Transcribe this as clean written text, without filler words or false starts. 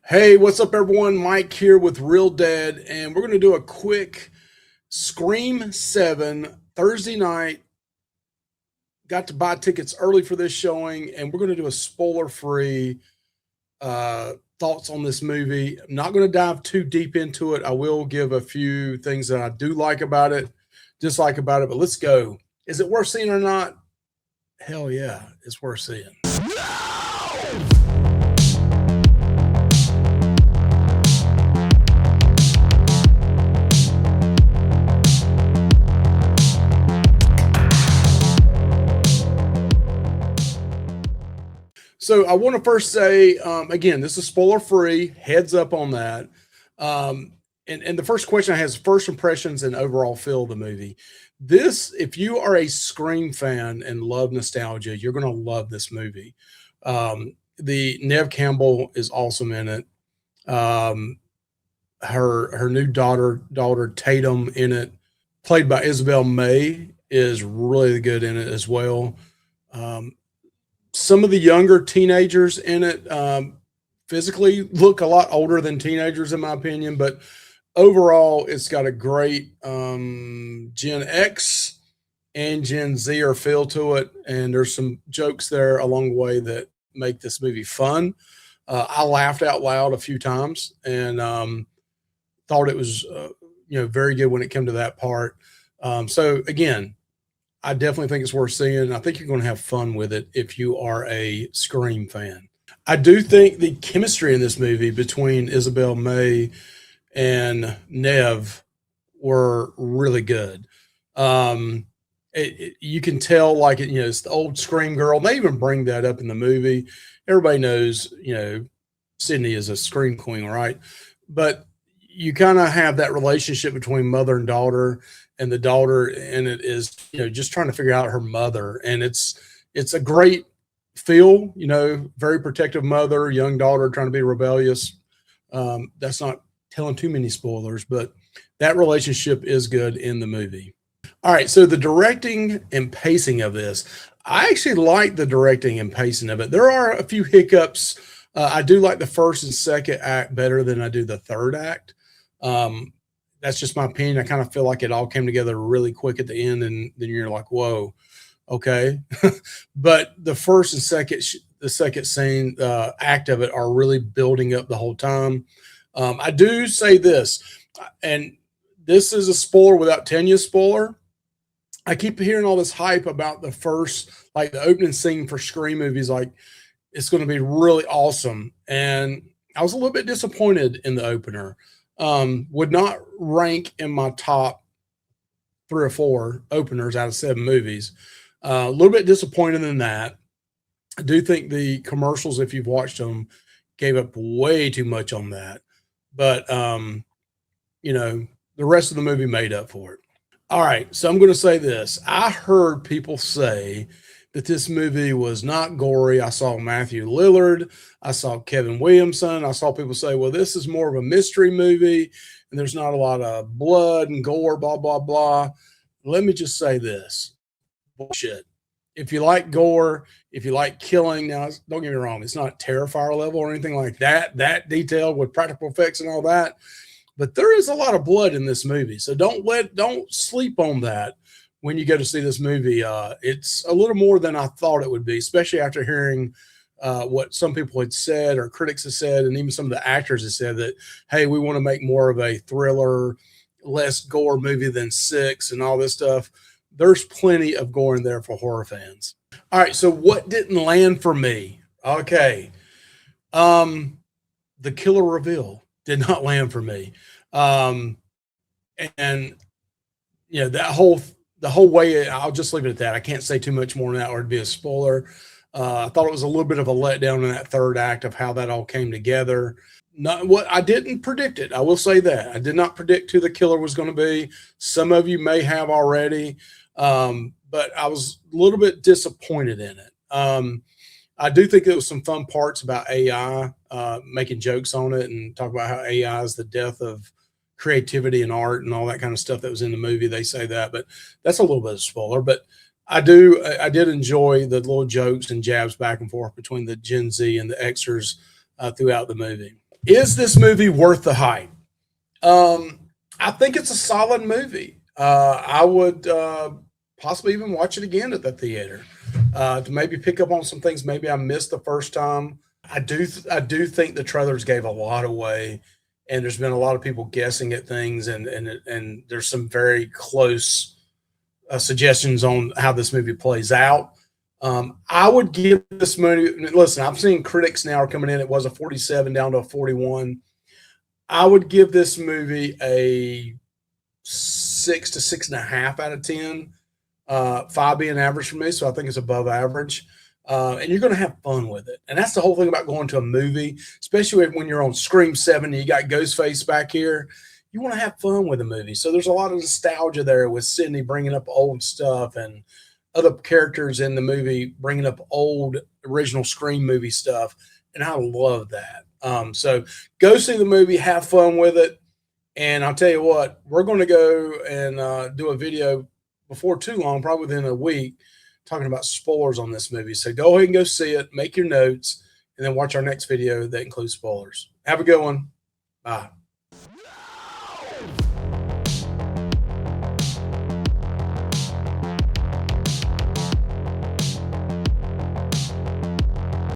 Hey, what's up, everyone? Mike here with Real Dead, and we're going to do a quick Scream 7 Thursday night. Got to buy tickets early for this showing, and we're going to do a spoiler free thoughts on this movie. I'm not going to dive too deep into it. I will give a few things that I do like about it, dislike about it, but let's go. Is it worth seeing or not? Hell yeah, it's worth seeing. So I want to first say, again, this is spoiler free. Heads up on that. And the first question I have is first impressions and overall feel of the movie. This, if you are a Scream fan and love nostalgia, you're going to love this movie. The Nev Campbell is awesome in it. Her new daughter Tatum in it, played by Isabel May, is really good in it as well. Some of the younger teenagers in it physically look a lot older than teenagers, in my opinion, but overall, it's got a great Gen X and Gen Z feel to it, and there's some jokes there along the way that make this movie fun. I laughed out loud a few times and thought it was very good when it came to that part. So again, I definitely think it's worth seeing. I think you're going to have fun with it if you are a Scream fan. I do think the chemistry in this movie between Isabel May and Nev were really good. You can tell, like, it's the old Scream girl. They even bring that up in the movie. Everybody knows, Sydney is a Scream queen, right? But you kind of have that relationship between mother and daughter, and the daughter in it is, just trying to figure out her mother. And it's a great feel, very protective mother, young daughter trying to be rebellious. That's not telling too many spoilers, but that relationship is good in the movie. All right. So the directing and pacing of this, I actually like the directing and pacing of it. There are a few hiccups. I do like the first and second act better than I do the third act. That's just my opinion. I kind of feel like it all came together really quick at the end, and then you're like, whoa, okay. But the first and the second scene, act of it are really building up the whole time. I do say this, and this is a spoiler without telling you a spoiler. I keep hearing all this hype about the first, like the opening scene for Scream movies, like it's going to be really awesome. And I was a little bit disappointed in the opener. Would not rank in my top 3 or 4 openers out of 7 movies. A little bit disappointed in that. I do think the commercials, if you've watched them, gave up way too much on that. But the rest of the movie made up for it. All right, so I'm going to say this. I heard people say that this movie was not gory. I saw Matthew Lillard. I saw Kevin Williamson. I saw people say, well, this is more of a mystery movie and there's not a lot of blood and gore, blah, blah, blah. Let me just say this. Bullshit. If you like gore, if you like killing, now, don't get me wrong, it's not Terrifier level or anything like that detailed with practical effects and all that. But there is a lot of blood in this movie. So don't sleep on that when you go to see this movie. It's a little more than I thought it would be, especially after hearing what some people had said or critics have said, and even some of the actors have said that, hey, we want to make more of a thriller, less gore movie than Six and all this stuff. There's plenty of gore in there for horror fans. All right, so what didn't land for me? Okay. The killer reveal did not land for me. And the whole way, I'll just leave it at that. I can't say too much more than that or it'd be a spoiler. I thought it was a little bit of a letdown in that third act of how that all came together. Not what I didn't predict it. I will say that I did not predict who the killer was going to be. Some of you may have already, but I was a little bit disappointed in it. I do think there was some fun parts about AI, making jokes on it and talk about how AI is the death of creativity and art and all that kind of stuff that was in the movie. They say that, but that's a little bit of spoiler. But I did enjoy the little jokes and jabs back and forth between the Gen Z and the Xers throughout the movie. Is this movie worth the hype? I think it's a solid movie. I would possibly even watch it again at the theater to maybe pick up on some things maybe I missed the first time. I do think the trailers gave a lot away, and there's been a lot of people guessing at things, and there's some very close suggestions on how this movie plays out. I would give this movie. Listen, I've seen critics now are coming in. It was a 47 down to a 41. I would give this movie a 6 to 6.5 out of 10. Five being average for me, so I think it's above average. And you're going to have fun with it, and that's the whole thing about going to a movie, especially when you're on Scream 7 and you got Ghostface back here. You want to have fun with a movie, so there's a lot of nostalgia there with Sydney bringing up old stuff and other characters in the movie bringing up old original Scream movie stuff, and I love that. So go see the movie, have fun with it, and I'll tell you what, we're going to go and do a video before too long, probably within a week, talking about spoilers on this movie. So go ahead and go see it, make your notes, and then watch our next video that includes spoilers. Have a good one. Bye.